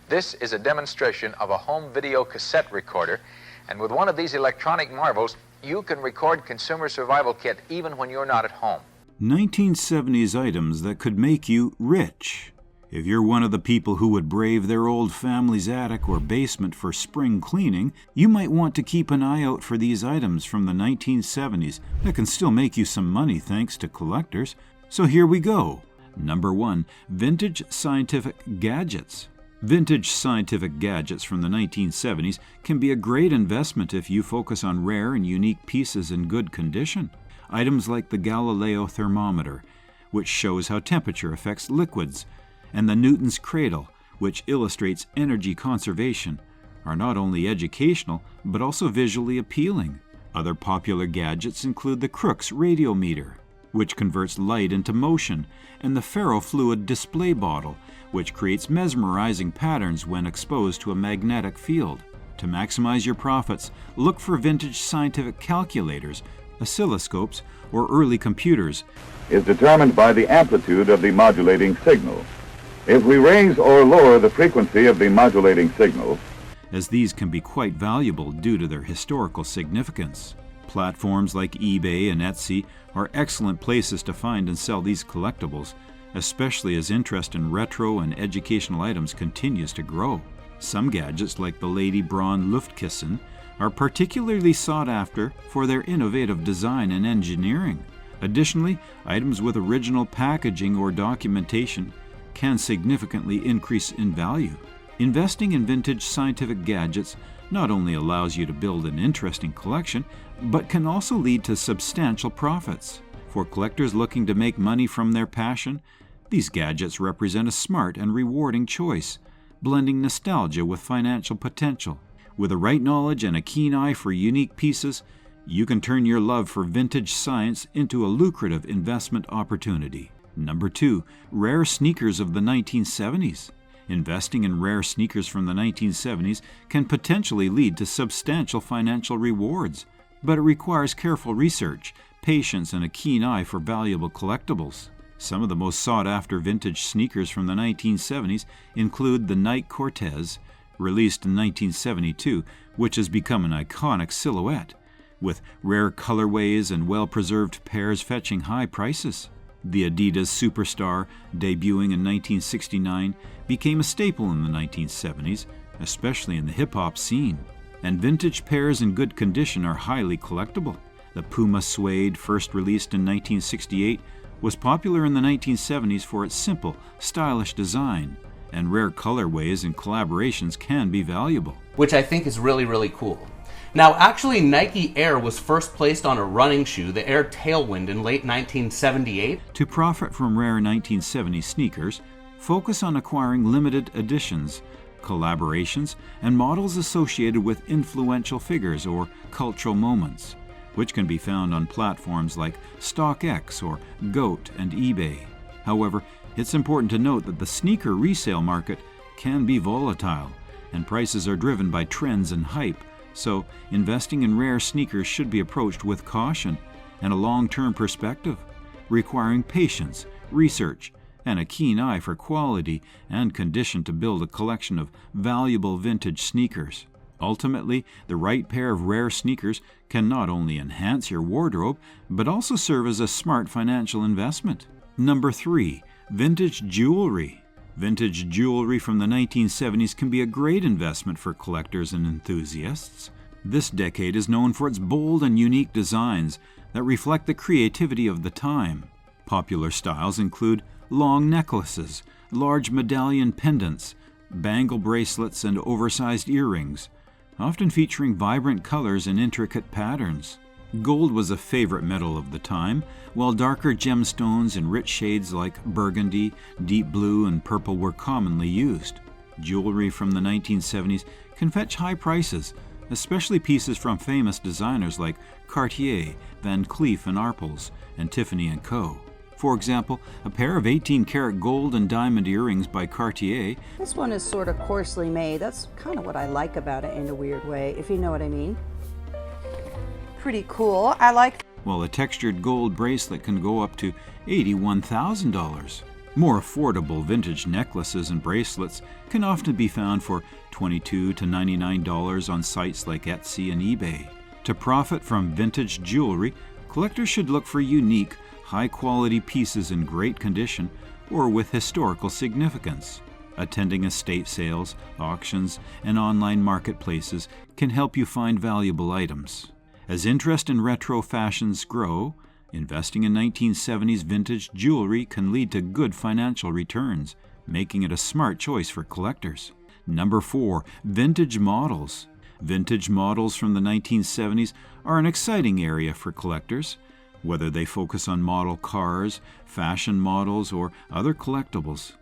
This is a demonstration of a home video cassette recorder, and with one of these electronic marvels, you can record Consumer Survival Kit even when you're not at home. 1970s items that could make you rich. If you're one of the people who would brave their old family's attic or basement for spring cleaning, you might want to keep an eye out for these items from the 1970s that can still make you some money thanks to collectors. So here we go. Number 1. Vintage scientific gadgets. Vintage scientific gadgets from the 1970s can be a great investment if you focus on rare and unique pieces in good condition. Items like the Galileo thermometer, which shows how temperature affects liquids, and the Newton's cradle, which illustrates energy conservation, are not only educational but also visually appealing. Other popular gadgets include the Crookes radiometer, which converts light into motion, and the ferrofluid display bottle, which creates mesmerizing patterns when exposed to a magnetic field. To maximize your profits, look for vintage scientific calculators, oscilloscopes, or early computers. Is determined by the amplitude of the modulating signal. If we raise or lower the frequency of the modulating signal, as these can be quite valuable due to their historical significance. Platforms like eBay and Etsy are excellent places to find and sell these collectibles, especially as interest in retro and educational items continues to grow. Some gadgets, like the Lady Braun Luftkissen, are particularly sought after for their innovative design and engineering. Additionally, items with original packaging or documentation can significantly increase in value. Investing in vintage scientific gadgets not only allows you to build an interesting collection, but can also lead to substantial profits. For collectors looking to make money from their passion, these gadgets represent a smart and rewarding choice, blending nostalgia with financial potential. With the right knowledge and a keen eye for unique pieces, you can turn your love for vintage science into a lucrative investment opportunity. Number 2. Rare sneakers of the 1970s. Investing in rare sneakers from the 1970s can potentially lead to substantial financial rewards, but it requires careful research, patience, and a keen eye for valuable collectibles. Some of the most sought-after vintage sneakers from the 1970s include the Nike Cortez, released in 1972, which has become an iconic silhouette, with rare colorways and well-preserved pairs fetching high prices. The Adidas Superstar, debuting in 1969, became a staple in the 1970s, especially in the hip-hop scene. And vintage pairs in good condition are highly collectible. The Puma Suede, first released in 1968, was popular in the 1970s for its simple, stylish design, and rare colorways and collaborations can be valuable. Which I think is really, really cool. Now, actually, Nike Air was first placed on a running shoe, the Air Tailwind, in late 1978. To profit from rare 1970s sneakers, focus on acquiring limited editions, collaborations, and models associated with influential figures or cultural moments, which can be found on platforms like StockX or GOAT and eBay. However, it's important to note that the sneaker resale market can be volatile, and prices are driven by trends and hype. So, investing in rare sneakers should be approached with caution and a long-term perspective, requiring patience, research, and a keen eye for quality and condition to build a collection of valuable vintage sneakers. Ultimately, the right pair of rare sneakers can not only enhance your wardrobe, but also serve as a smart financial investment. Number 3. Vintage jewelry. Vintage jewelry from the 1970s can be a great investment for collectors and enthusiasts. This decade is known for its bold and unique designs that reflect the creativity of the time. Popular styles include long necklaces, large medallion pendants, bangle bracelets, and oversized earrings, often featuring vibrant colors and intricate patterns. Gold was a favorite metal of the time, while darker gemstones in rich shades like burgundy, deep blue, and purple were commonly used. Jewelry from the 1970s can fetch high prices, especially pieces from famous designers like Cartier, Van Cleef & Arpels, and Tiffany & Co. For example, a pair of 18-karat gold and diamond earrings by Cartier. This one is sort of coarsely made. That's kind of what I like about it in a weird way, if you know what I mean. Pretty cool. I like. While a textured gold bracelet can go up to $81,000. More affordable vintage necklaces and bracelets can often be found for $22 to $99 on sites like Etsy and eBay. To profit from vintage jewelry, collectors should look for unique, high-quality pieces in great condition or with historical significance. Attending estate sales, auctions, and online marketplaces can help you find valuable items. As interest in retro fashions grow, investing in 1970s vintage jewelry can lead to good financial returns, making it a smart choice for collectors. Number 4. Vintage models. Vintage models from the 1970s are an exciting area for collectors. Whether they focus on model cars, fashion models, or other collectibles.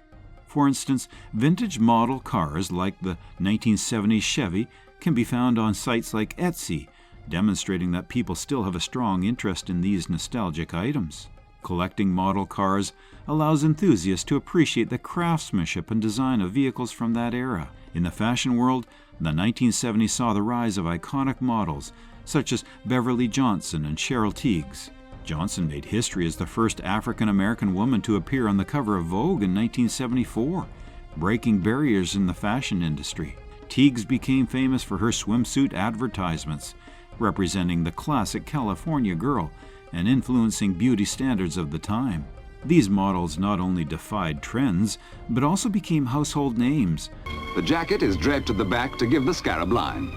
For instance, vintage model cars like the 1970s Chevy can be found on sites like Etsy, demonstrating that people still have a strong interest in these nostalgic items. Collecting model cars allows enthusiasts to appreciate the craftsmanship and design of vehicles from that era. In the fashion world, the 1970s saw the rise of iconic models such as Beverly Johnson and Cheryl Tiegs. Johnson made history as the first African-American woman to appear on the cover of Vogue in 1974, breaking barriers in the fashion industry. Tiegs became famous for her swimsuit advertisements, representing the classic California girl and influencing beauty standards of the time. These models not only defied trends, but also became household names. The jacket is draped at the back to give the scarab line.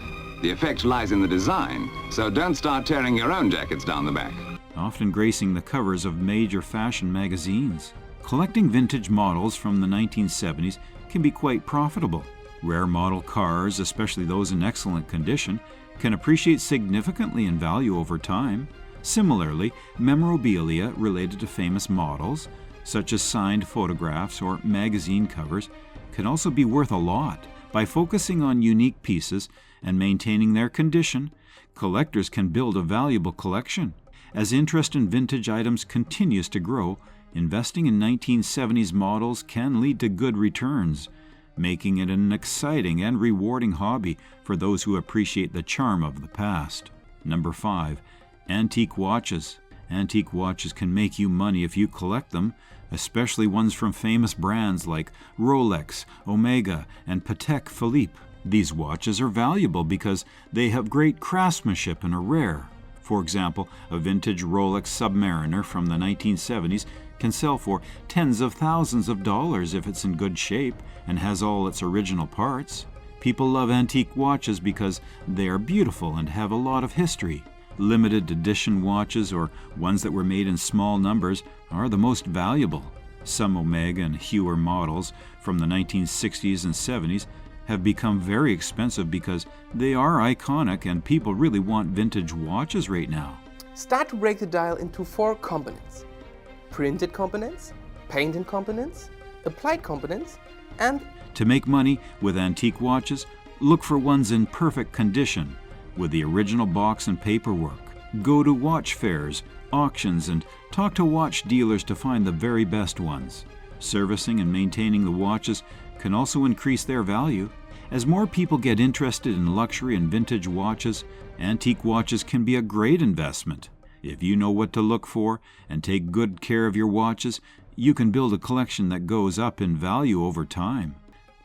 The effect lies in the design, so don't start tearing your own jackets down the back. Often gracing the covers of major fashion magazines. Collecting vintage models from the 1970s can be quite profitable. Rare model cars, especially those in excellent condition, can appreciate significantly in value over time. Similarly, memorabilia related to famous models, such as signed photographs or magazine covers, can also be worth a lot. By focusing on unique pieces and maintaining their condition, collectors can build a valuable collection. As interest in vintage items continues to grow, investing in 1970s models can lead to good returns, making it an exciting and rewarding hobby for those who appreciate the charm of the past. Number 5. Antique watches. Antique watches can make you money if you collect them, especially ones from famous brands like Rolex, Omega, and Patek Philippe. These watches are valuable because they have great craftsmanship and are rare. For example, a vintage Rolex Submariner from the 1970s can sell for tens of thousands of dollars if it's in good shape and has all its original parts. People love antique watches because they are beautiful and have a lot of history. Limited edition watches or ones that were made in small numbers are the most valuable. Some Omega and Heuer models from the 1960s and 70s have become very expensive because they are iconic and people really want vintage watches right now. Start to break the dial into 4 components: printed components, painted components, applied components, and... To make money with antique watches, look for ones in perfect condition with the original box and paperwork. Go to watch fairs, auctions, and talk to watch dealers to find the very best ones. Servicing and maintaining the watches can also increase their value. As more people get interested in luxury and vintage watches, antique watches can be a great investment. If you know what to look for and take good care of your watches, you can build a collection that goes up in value over time.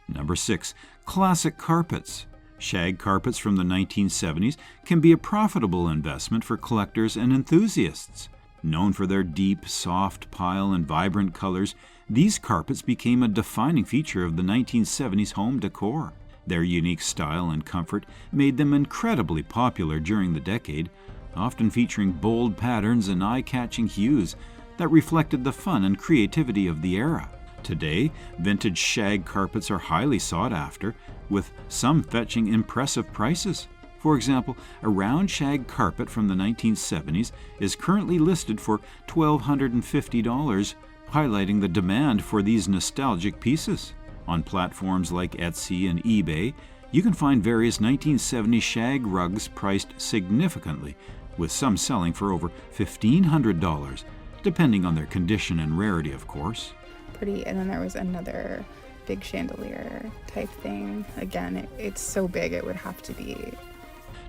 Number 6. Classic carpets. Shag carpets from the 1970s can be a profitable investment for collectors and enthusiasts. Known for their deep, soft pile and vibrant colors, these carpets became a defining feature of the 1970s home decor. Their unique style and comfort made them incredibly popular during the decade, often featuring bold patterns and eye-catching hues that reflected the fun and creativity of the era. Today, vintage shag carpets are highly sought after, with some fetching impressive prices. For example, a round shag carpet from the 1970s is currently listed for $1,250, highlighting the demand for these nostalgic pieces. On platforms like Etsy and eBay, you can find various 1970s shag rugs priced significantly, with some selling for over $1,500, depending on their condition and rarity, of course. Pretty, and then there was another big chandelier type thing. Again, it's so big it would have to be.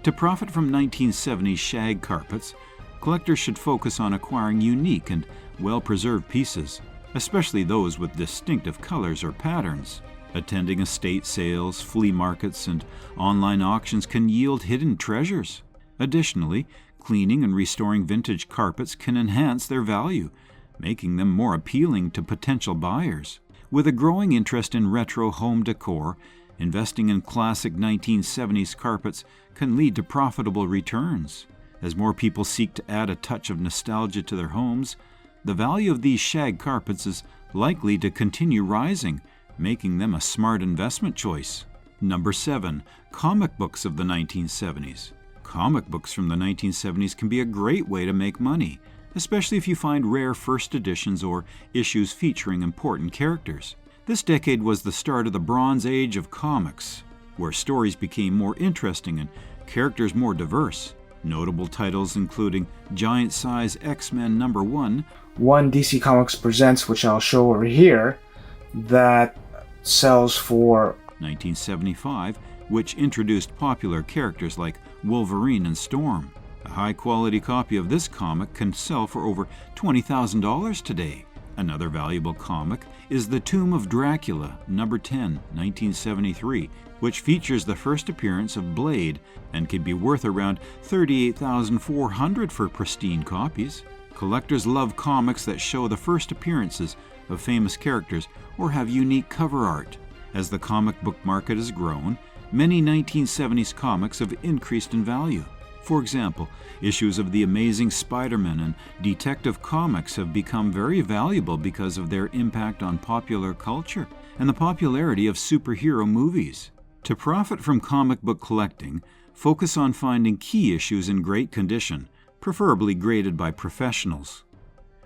To profit from 1970s shag carpets, collectors should focus on acquiring unique and well-preserved pieces. especially those with distinctive colors or patterns. Attending estate sales, flea markets, and online auctions can yield hidden treasures. Additionally, cleaning and restoring vintage carpets can enhance their value, making them more appealing to potential buyers. With a growing interest in retro home decor, investing in classic 1970s carpets can lead to profitable returns. As more people seek to add a touch of nostalgia to their homes, the value of these shag carpets is likely to continue rising, making them a smart investment choice. Number 7. Comic books of the 1970s. Comic books from the 1970s can be a great way to make money, especially if you find rare first editions or issues featuring important characters. This decade was the start of the Bronze Age of comics, where stories became more interesting and characters more diverse. Notable titles including Giant Size X-Men #1, one DC Comics presents, which I'll show over here, that sells for 1975, which introduced popular characters like Wolverine and Storm. A high-quality copy of this comic can sell for over $20,000 today. Another valuable comic is The Tomb of Dracula, #10, 1973, which features the first appearance of Blade and can be worth around $38,400 for pristine copies. Collectors love comics that show the first appearances of famous characters or have unique cover art. As the comic book market has grown, many 1970s comics have increased in value. For example, issues of The Amazing Spider-Man and Detective Comics have become very valuable because of their impact on popular culture and the popularity of superhero movies. To profit from comic book collecting, focus on finding key issues in great condition, preferably graded by professionals.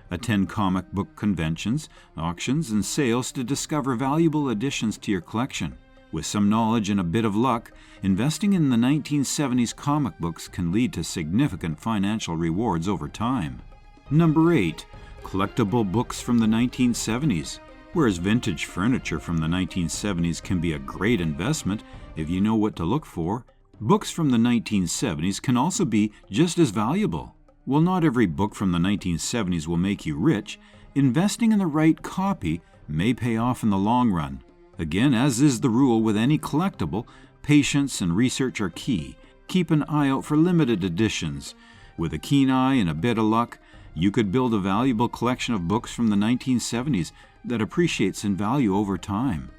Attend comic book conventions, auctions, and sales to discover valuable additions to your collection. With some knowledge and a bit of luck, investing in the 1970s comic books can lead to significant financial rewards over time. Number 8. Collectible books from the 1970s. Whereas vintage furniture from the 1970s can be a great investment if you know what to look for, books from the 1970s can also be just as valuable. While not every book from the 1970s will make you rich, investing in the right copy may pay off in the long run. Again, as is the rule with any collectible, patience and research are key. Keep an eye out for limited editions. With a keen eye and a bit of luck, you could build a valuable collection of books from the 1970s that appreciates in value over time.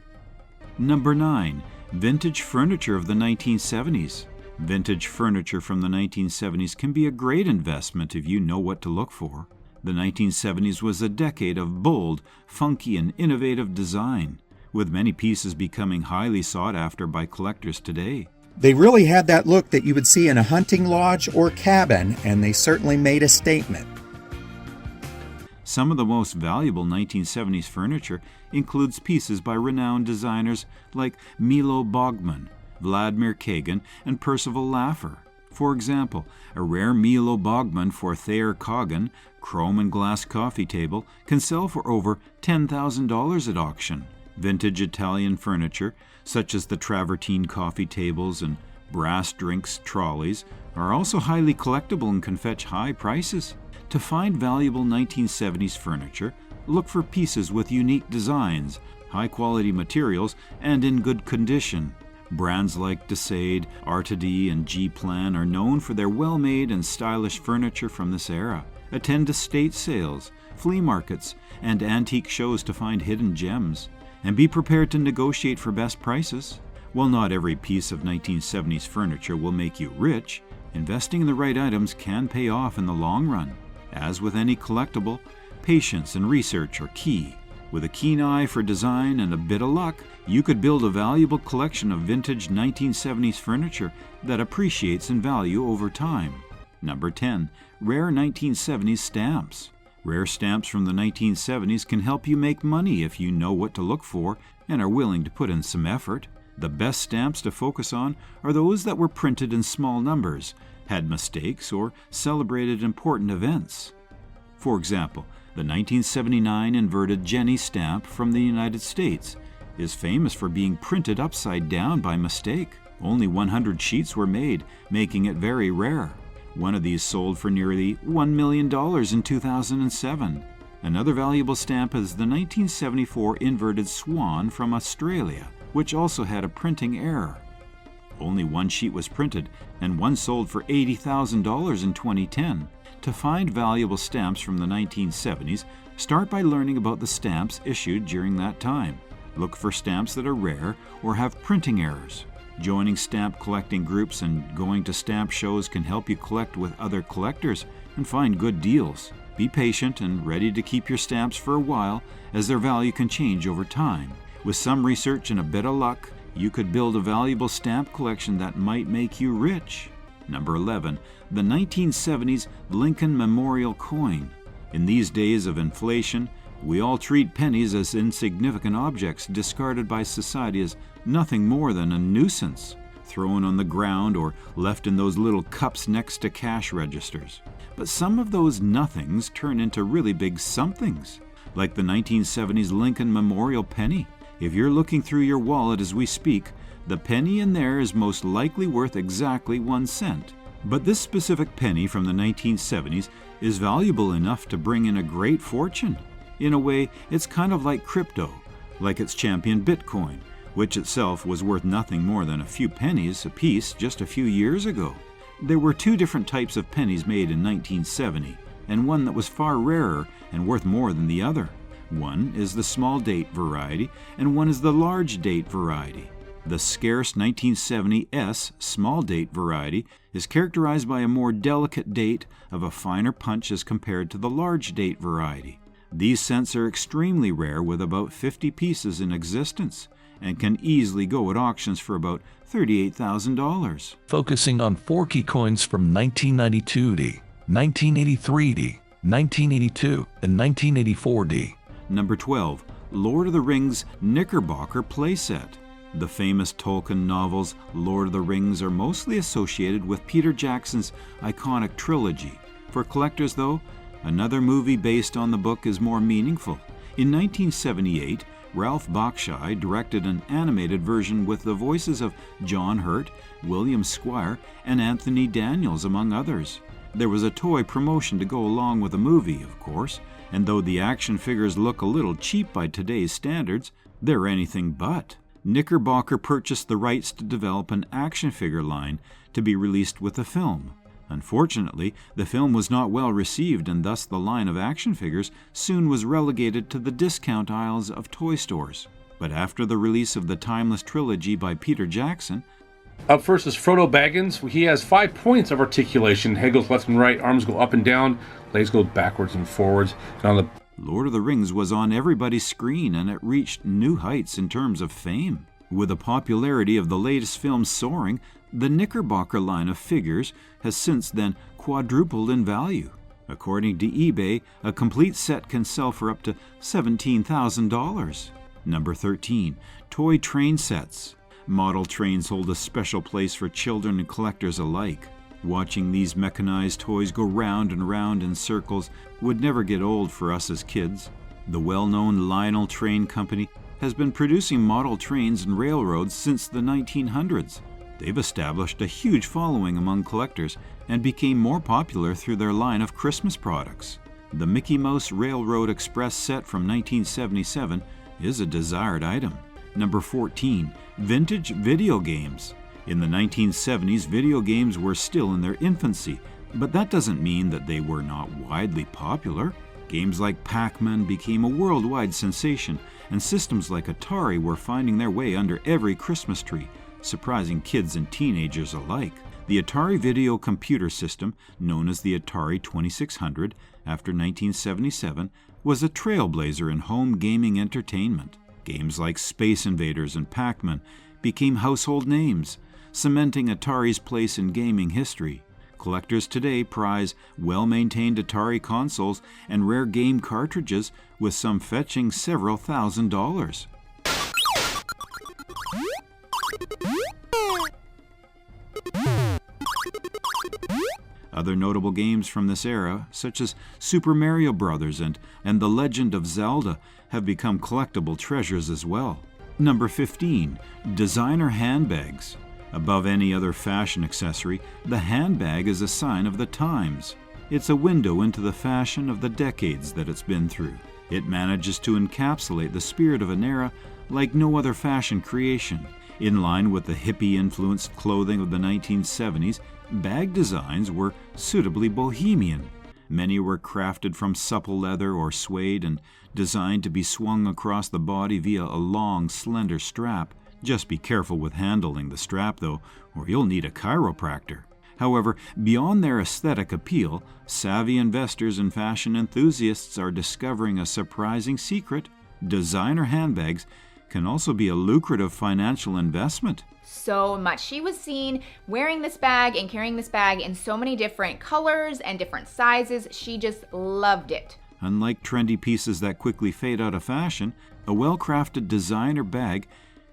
Number 9. Vintage furniture of the 1970s. Vintage furniture from the 1970s can be a great investment if you know what to look for. The 1970s was a decade of bold, funky, and innovative design, with many pieces becoming highly sought after by collectors today. They really had that look that you would see in a hunting lodge or cabin, and they certainly made a statement. Some of the most valuable 1970s furniture includes pieces by renowned designers like Milo Bogman, Vladimir Kagan, and Percival Laffer. For example, a rare Milo Bogman for Thayer Cogan chrome and glass coffee table can sell for over $10,000 at auction. Vintage Italian furniture, such as the travertine coffee tables and brass drinks trolleys, are also highly collectible and can fetch high prices. To find valuable 1970s furniture, look for pieces with unique designs, high-quality materials, and in good condition. Brands like Desade, Artedi, and G-Plan are known for their well-made and stylish furniture from this era. Attend estate sales, flea markets, and antique shows to find hidden gems. And be prepared to negotiate for best prices. While not every piece of 1970s furniture will make you rich, investing in the right items can pay off in the long run. As with any collectible, patience and research are key. With a keen eye for design and a bit of luck, you could build a valuable collection of vintage 1970s furniture that appreciates in value over time. Number 10. Rare 1970s stamps. Rare stamps from the 1970s can help you make money if you know what to look for and are willing to put in some effort. The best stamps to focus on are those that were printed in small numbers, had mistakes, or celebrated important events. For example, the 1979 inverted Jenny stamp from the United States is famous for being printed upside down by mistake. Only 100 sheets were made, making it very rare. One of these sold for nearly $1 million in 2007. Another valuable stamp is the 1974 inverted swan from Australia, which also had a printing error. Only one sheet was printed, and one sold for $80,000 in 2010. To find valuable stamps from the 1970s, start by learning about the stamps issued during that time. Look for stamps that are rare or have printing errors. Joining stamp collecting groups and going to stamp shows can help you collect with other collectors and find good deals. Be patient and ready to keep your stamps for a while, as their value can change over time. With some research and a bit of luck, you could build a valuable stamp collection that might make you rich. Number 11, the 1970s Lincoln Memorial Coin. In these days of inflation, we all treat pennies as insignificant objects discarded by society as nothing more than a nuisance, thrown on the ground or left in those little cups next to cash registers. But some of those nothings turn into really big somethings, like the 1970s Lincoln Memorial penny. If you're looking through your wallet as we speak, the penny in there is most likely worth exactly 1 cent. But this specific penny from the 1970s is valuable enough to bring in a great fortune. In a way, it's kind of like crypto, like its champion Bitcoin, which itself was worth nothing more than a few pennies apiece just a few years ago. There were two different types of pennies made in 1970, and one that was far rarer and worth more than the other. One is the small date variety, and one is the large date variety. The scarce 1970 S small date variety is characterized by a more delicate date of a finer punch as compared to the large date variety. These cents are extremely rare, with about 50 pieces in existence, and can easily go at auctions for about $38,000. Focusing on 4 key coins from 1992D, 1983D, 1982, and 1984D. Number 12, Lord of the Rings Knickerbocker playset. The famous Tolkien novels Lord of the Rings are mostly associated with Peter Jackson's iconic trilogy. For collectors, though, another movie based on the book is more meaningful. In 1978, Ralph Bakshi directed an animated version with the voices of John Hurt, William Squire, and Anthony Daniels, among others. There was a toy promotion to go along with the movie, of course, and though the action figures look a little cheap by today's standards, they're anything but. Knickerbocker purchased the rights to develop an action figure line to be released with the film. Unfortunately, the film was not well received, and thus the line of action figures soon was relegated to the discount aisles of toy stores. But after the release of the timeless trilogy by Peter Jackson, up first is Frodo Baggins. He has 5 points of articulation. Head goes left and right, arms go up and down, legs go backwards and forwards. And on the Lord of the Rings was on everybody's screen, and it reached new heights in terms of fame. With the popularity of the latest film soaring, the Knickerbocker line of figures has since then quadrupled in value. According to eBay, a complete set can sell for up to $17,000. Number 13, toy train sets. Model trains hold a special place for children and collectors alike. Watching these mechanized toys go round and round in circles would never get old for us as kids. The well-known Lionel Train Company has been producing model trains and railroads since the 1900s. They've established a huge following among collectors and became more popular through their line of Christmas products. The Mickey Mouse Railroad Express set from 1977 is a desired item. Number 14, vintage video games. In the 1970s, video games were still in their infancy, but that doesn't mean that they were not widely popular. Games like Pac-Man became a worldwide sensation, and systems like Atari were finding their way under every Christmas tree, surprising kids and teenagers alike. The Atari Video Computer System, known as the Atari 2600 after 1977, was a trailblazer in home gaming entertainment. Games like Space Invaders and Pac-Man became household names, cementing Atari's place in gaming history. Collectors today prize well-maintained Atari consoles and rare game cartridges, with some fetching several $1,000s. Other notable games from this era, such as Super Mario Bros. and The Legend of Zelda, have become collectible treasures as well. Number 15, designer handbags. Above any other fashion accessory, the handbag is a sign of the times. It's a window into the fashion of the decades that it's been through. It manages to encapsulate the spirit of an era like no other fashion creation. In line with the hippie-influenced clothing of the 1970s, bag designs were suitably bohemian. Many were crafted from supple leather or suede and designed to be swung across the body via a long, slender strap. Just be careful with handling the strap, though, or you'll need a chiropractor. However, beyond their aesthetic appeal, savvy investors and fashion enthusiasts are discovering a surprising secret. Designer handbags can also be a lucrative financial investment. So much. She was seen wearing this bag and carrying this bag in so many different colors and different sizes. She just loved it. Unlike trendy pieces that quickly fade out of fashion, a well-crafted designer bag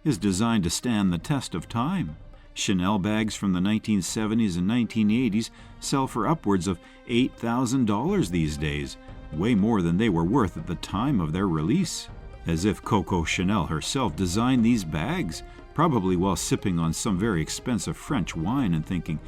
is designed to stand the test of time. Chanel bags from the 1970s and 1980s sell for upwards of $8,000 these days, way more than they were worth at the time of their release. As if Coco Chanel herself designed these bags, probably while sipping on some very expensive French wine and thinking,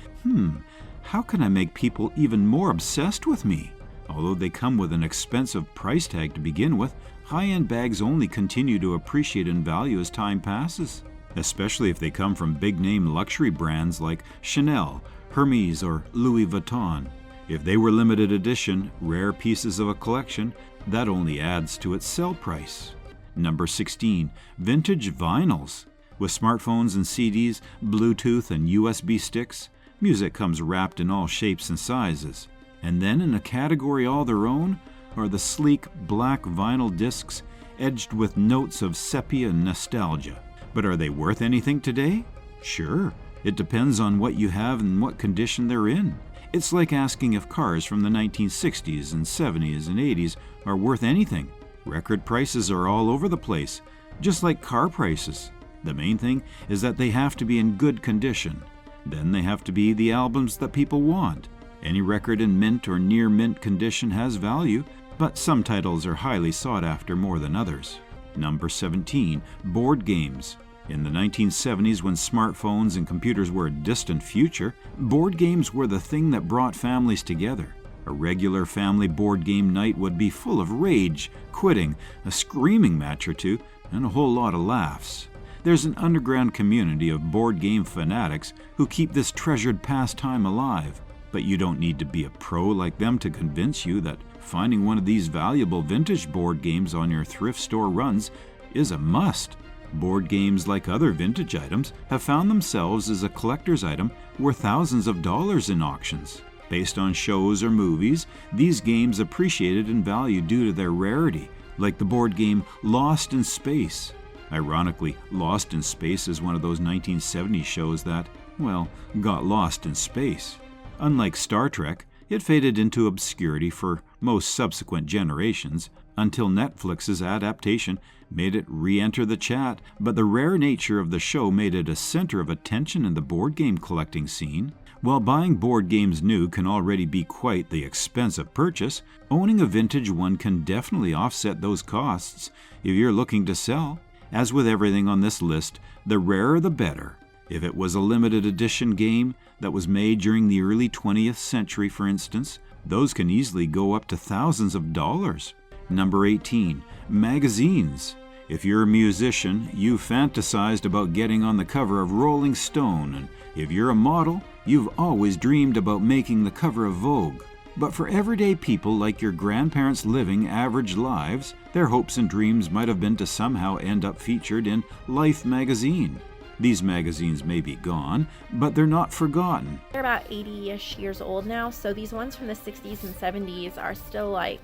how can I make people even more obsessed with me? Although they come with an expensive price tag to begin with, high-end bags only continue to appreciate in value as time passes, especially if they come from big-name luxury brands like Chanel, Hermes, or Louis Vuitton. If they were limited edition, rare pieces of a collection, that only adds to its sell price. Number 16. Vintage vinyls. With smartphones and CDs, Bluetooth and USB sticks, music comes wrapped in all shapes and sizes. And then in a category all their own are the sleek black vinyl discs edged with notes of sepia and nostalgia. But are they worth anything today? Sure. It depends on what you have and what condition they're in. It's like asking if cars from the 1960s and 70s and 80s are worth anything. Record prices are all over the place, just like car prices. The main thing is that they have to be in good condition. Then they have to be the albums that people want. Any record in mint or near mint condition has value, but some titles are highly sought after more than others. Number 17. Board games. In the 1970s, when smartphones and computers were a distant future, board games were the thing that brought families together. A regular family board game night would be full of rage, quitting, a screaming match or two, and a whole lot of laughs. There's an underground community of board game fanatics who keep this treasured pastime alive. But you don't need to be a pro like them to convince you that finding one of these valuable vintage board games on your thrift store runs is a must. Board games, like other vintage items, have found themselves as a collector's item worth thousands of dollars in auctions. Based on shows or movies, these games appreciated in value due to their rarity, like the board game Lost in Space. Ironically, Lost in Space is one of those 1970s shows that, well, got lost in space. Unlike Star Trek, it faded into obscurity for most subsequent generations until Netflix's adaptation made it re-enter the chat, but the rare nature of the show made it a center of attention in the board game collecting scene. While buying board games new can already be quite the expensive purchase, owning a vintage one can definitely offset those costs if you're looking to sell. As with everything on this list, the rarer the better. If it was a limited edition game that was made during the early 20th century, for instance, those can easily go up to thousands of dollars. Number 18. Magazines. If you're a musician, you've fantasized about getting on the cover of Rolling Stone, and if you're a model, you've always dreamed about making the cover of Vogue. But for everyday people like your grandparents living average lives, their hopes and dreams might have been to somehow end up featured in Life magazine. These magazines may be gone, but they're not forgotten. They're about 80-ish years old now, so these ones from the 60s and 70s are still like,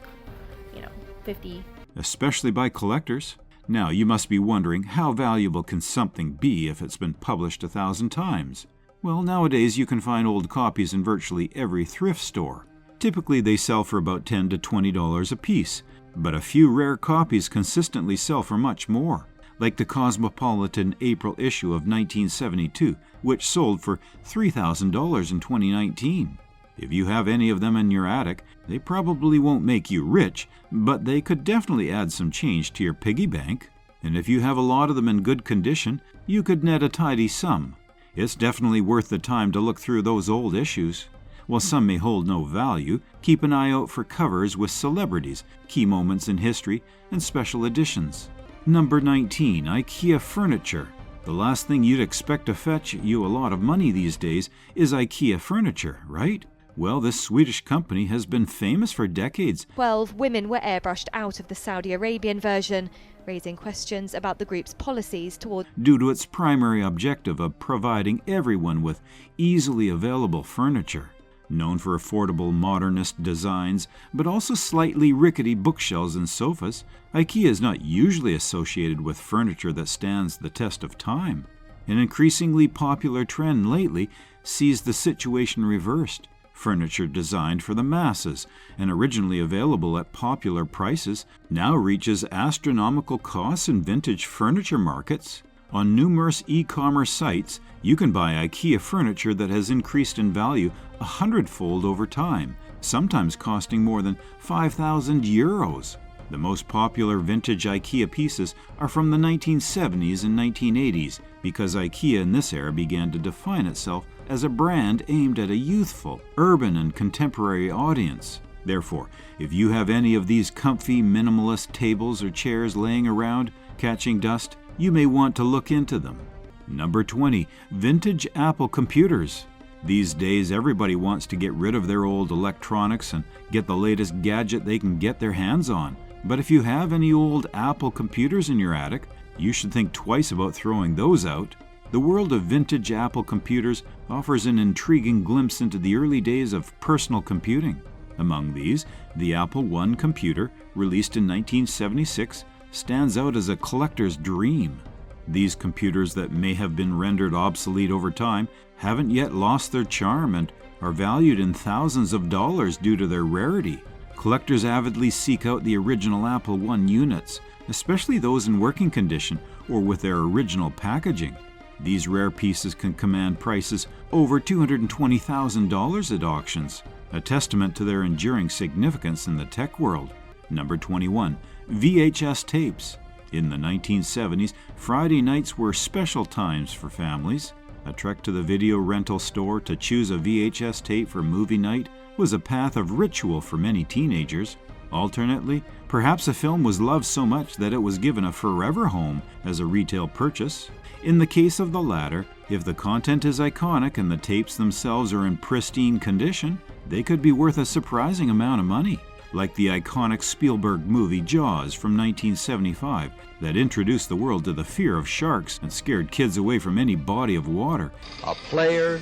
50. Especially by collectors. Now, you must be wondering, how valuable can something be if it's been published 1,000 times? Well, nowadays you can find old copies in virtually every thrift store. Typically they sell for about $10 to $20 a piece, but a few rare copies consistently sell for much more, like the Cosmopolitan April issue of 1972, which sold for $3,000 in 2019. If you have any of them in your attic, they probably won't make you rich, but they could definitely add some change to your piggy bank. And if you have a lot of them in good condition, you could net a tidy sum. It's definitely worth the time to look through those old issues. While some may hold no value, keep an eye out for covers with celebrities, key moments in history, and special editions. Number 19. IKEA furniture. The last thing you'd expect to fetch you a lot of money these days is IKEA furniture, right? Well, this Swedish company has been famous for decades. 12 women were airbrushed out of the Saudi Arabian version, raising questions about the group's policies toward due to its primary objective of providing everyone with easily available furniture. Known for affordable modernist designs, but also slightly rickety bookshelves and sofas, IKEA is not usually associated with furniture that stands the test of time. An increasingly popular trend lately sees the situation reversed. Furniture designed for the masses and originally available at popular prices now reaches astronomical costs in vintage furniture markets. On numerous e-commerce sites, you can buy IKEA furniture that has increased in value 100-fold over time, sometimes costing more than 5,000 euros. The most popular vintage IKEA pieces are from the 1970s and 1980s because IKEA in this era began to define itself as a brand aimed at a youthful, urban, and contemporary audience. Therefore, if you have any of these comfy, minimalist tables or chairs laying around, catching dust, you may want to look into them. Number 20. Vintage Apple computers. These days, everybody wants to get rid of their old electronics and get the latest gadget they can get their hands on. But if you have any old Apple computers in your attic, you should think twice about throwing those out. The world of vintage Apple computers offers an intriguing glimpse into the early days of personal computing. Among these, the Apple I computer, released in 1976, stands out as a collector's dream. These computers that may have been rendered obsolete over time haven't yet lost their charm and are valued in thousands of dollars due to their rarity. Collectors avidly seek out the original Apple I units, especially those in working condition or with their original packaging. These rare pieces can command prices over $220,000 at auctions, a testament to their enduring significance in the tech world. Number 21. VHS tapes. In the 1970s, Friday nights were special times for families. A trek to the video rental store to choose a VHS tape for movie night was a path of ritual for many teenagers. Alternately, perhaps a film was loved so much that it was given a forever home as a retail purchase. In the case of the latter, if the content is iconic and the tapes themselves are in pristine condition, they could be worth a surprising amount of money. Like the iconic Spielberg movie Jaws from 1975 that introduced the world to the fear of sharks and scared kids away from any body of water. A player,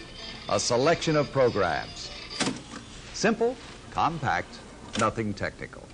a selection of programs. Simple, compact, nothing technical.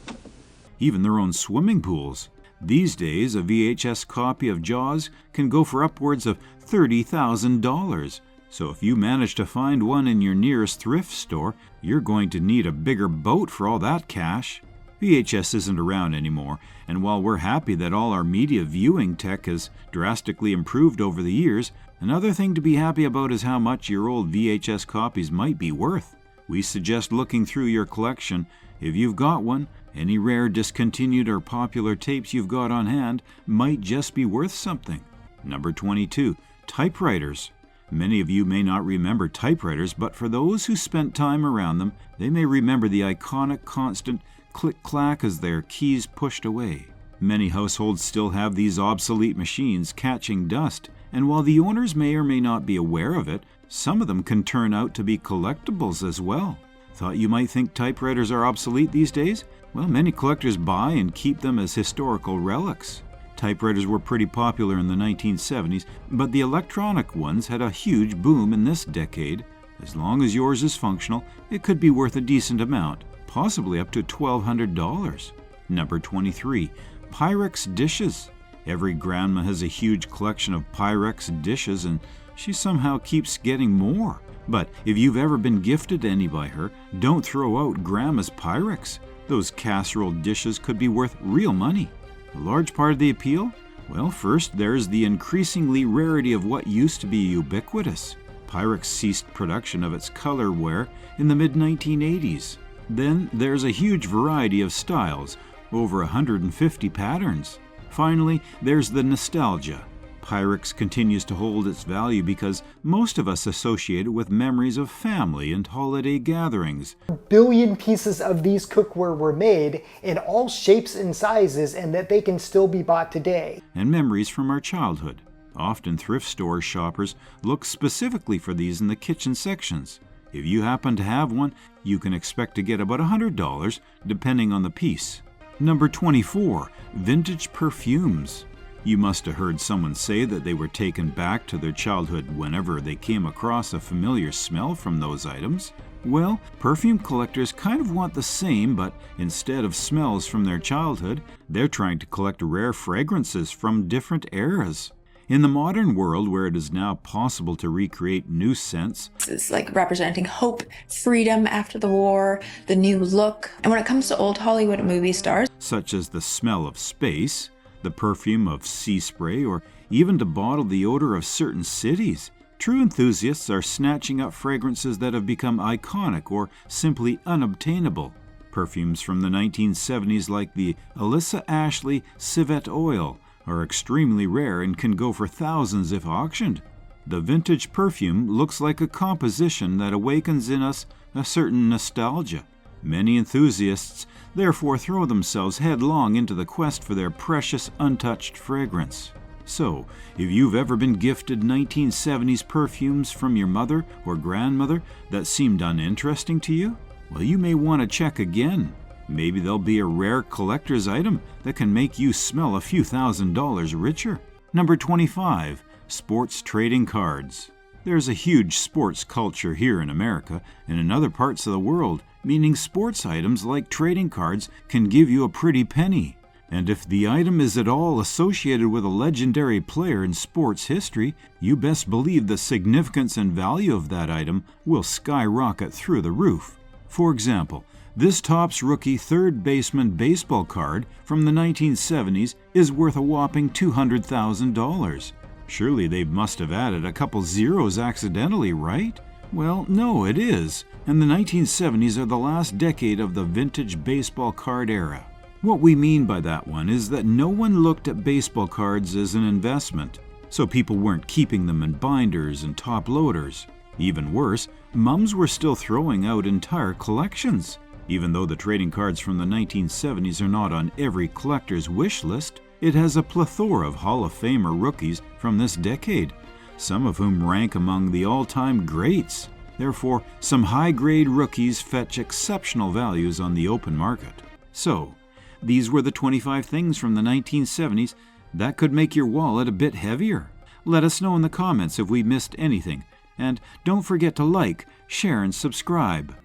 Even their own swimming pools. These days, a VHS copy of Jaws can go for upwards of $30,000. So if you manage to find one in your nearest thrift store, you're going to need a bigger boat for all that cash. VHS isn't around anymore, and while we're happy that all our media viewing tech has drastically improved over the years, another thing to be happy about is how much your old VHS copies might be worth. We suggest looking through your collection. If you've got one, any rare, discontinued, or popular tapes you've got on hand might just be worth something. Number 22. Typewriters. Many of you may not remember typewriters, but for those who spent time around them, they may remember the iconic constant click-clack as their keys pushed away. Many households still have these obsolete machines catching dust, and while the owners may or may not be aware of it, some of them can turn out to be collectibles as well. Thought you might think typewriters are obsolete these days? Well, many collectors buy and keep them as historical relics. Typewriters were pretty popular in the 1970s, but the electronic ones had a huge boom in this decade. As long as yours is functional, it could be worth a decent amount, possibly up to $1,200. Number 23. Pyrex dishes. Every grandma has a huge collection of Pyrex dishes, and she somehow keeps getting more. But if you've ever been gifted any by her, don't throw out Grandma's Pyrex. Those casserole dishes could be worth real money. A large part of the appeal? Well, first, there's the increasingly rarity of what used to be ubiquitous. Pyrex ceased production of its colorware in the mid-1980s. Then there's a huge variety of styles, over 150 patterns. Finally, there's the nostalgia. Pyrex continues to hold its value because most of us associate it with memories of family and holiday gatherings. Billion pieces of these cookware were made in all shapes and sizes, and that they can still be bought today. And memories from our childhood. Often thrift store shoppers look specifically for these in the kitchen sections. If you happen to have one, you can expect to get about $100 depending on the piece. Number 24, vintage perfumes. You must have heard someone say that they were taken back to their childhood whenever they came across a familiar smell from those items. Well, perfume collectors kind of want the same, but instead of smells from their childhood, they're trying to collect rare fragrances from different eras. In the modern world, where it is now possible to recreate new scents, it's like representing hope, freedom after the war, the new look. And when it comes to old Hollywood movie stars, such as the smell of space, the perfume of sea spray, or even to bottle the odor of certain cities, true enthusiasts are snatching up fragrances that have become iconic or simply unobtainable. Perfumes from the 1970s like the Alyssa Ashley Civet Oil are extremely rare and can go for thousands if auctioned. The vintage perfume looks like a composition that awakens in us a certain nostalgia. Many enthusiasts therefore throw themselves headlong into the quest for their precious untouched fragrance. So, if you've ever been gifted 1970s perfumes from your mother or grandmother that seemed uninteresting to you, well, you may want to check again. Maybe there'll be a rare collector's item that can make you smell a few $1,000s richer. Number 25, sports trading cards. There's a huge sports culture here in America and in other parts of the world, meaning sports items like trading cards can give you a pretty penny. And if the item is at all associated with a legendary player in sports history, you best believe the significance and value of that item will skyrocket through the roof. For example, this Topps rookie third baseman baseball card from the 1970s is worth a whopping $200,000. Surely they must have added a couple zeros accidentally, right? Well, no, it is. And the 1970s are the last decade of the vintage baseball card era. What we mean by that one is that no one looked at baseball cards as an investment, so people weren't keeping them in binders and top loaders. Even worse, mums were still throwing out entire collections. Even though the trading cards from the 1970s are not on every collector's wish list, it has a plethora of Hall of Famer rookies from this decade, some of whom rank among the all-time greats. Therefore, some high-grade rookies fetch exceptional values on the open market. So, these were the 25 things from the 1970s that could make your wallet a bit heavier. Let us know in the comments if we missed anything, and don't forget to like, share, and subscribe.